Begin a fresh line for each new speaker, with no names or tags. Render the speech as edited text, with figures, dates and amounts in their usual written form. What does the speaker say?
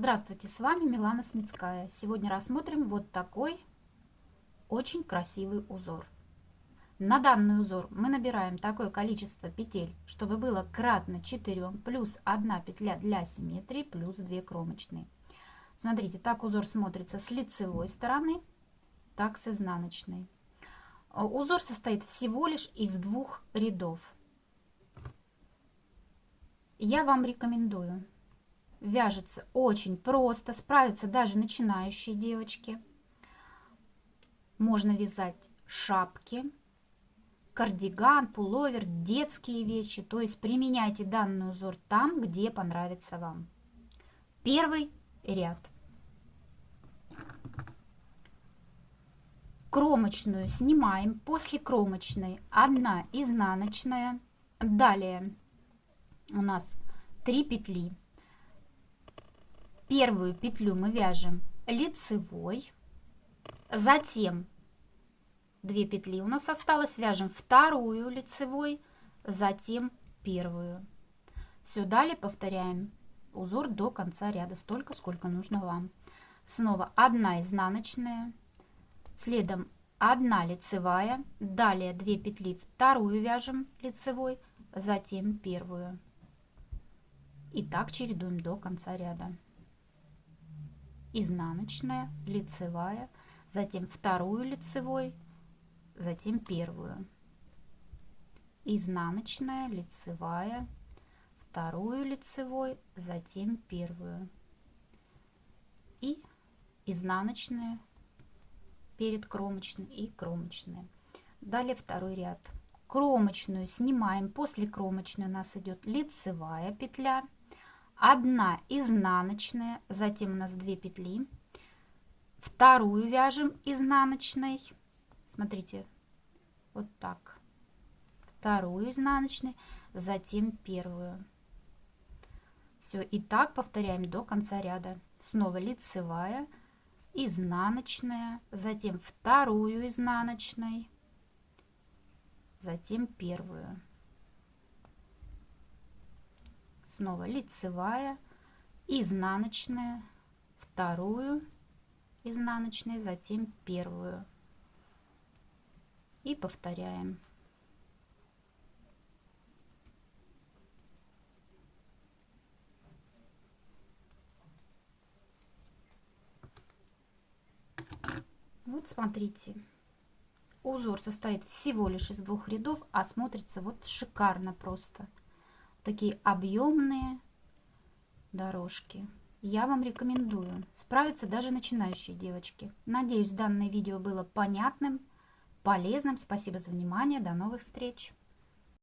Здравствуйте, с вами Милана Смитская. Сегодня рассмотрим вот такой очень красивый узор. На данный узор мы набираем такое количество петель, чтобы было кратно 4, плюс 1 петля для симметрии, плюс 2 кромочные. Смотрите, так узор смотрится с лицевой стороны, так с изнаночной. Узор состоит всего лишь из 2 рядов. Я вам рекомендую. Вяжется очень просто, справятся даже начинающие девочки. Можно вязать шапки, кардиган, пуловер, детские вещи. То есть применяйте данный узор там, где понравится вам. Первый ряд. Кромочную снимаем. После кромочной 1 изнаночная. Далее у нас 3 петли. Первую петлю мы вяжем лицевой, затем 2 петли у нас осталось, вяжем вторую лицевой, затем первую. Все, далее повторяем узор до конца ряда, столько, сколько нужно вам. Снова 1 изнаночная, следом 1 лицевая, далее 2 петли, вторую вяжем лицевой, затем первую. И так чередуем до конца ряда. Изнаночная, лицевая, затем вторую лицевой, затем первую. Изнаночная, лицевая, вторую лицевой, затем первую. И изнаночная перед кромочной и кромочная. Далее второй ряд. Кромочную снимаем. После кромочной у нас идет лицевая петля. 1 изнаночная, затем у нас 2 петли, вторую вяжем изнаночной, смотрите, вот так, вторую изнаночной, затем первую. Все, и так повторяем до конца ряда. Снова лицевая, изнаночная, затем вторую изнаночной, затем первую. Снова лицевая, изнаночная, вторую изнаночная, затем первую. И повторяем. Вот смотрите, узор состоит всего лишь из 2 рядов, а смотрится вот шикарно просто. Такие объемные дорожки. Я вам рекомендую. Справятся даже начинающие девочки. Надеюсь, данное видео было понятным, полезным. Спасибо за внимание. До новых встреч!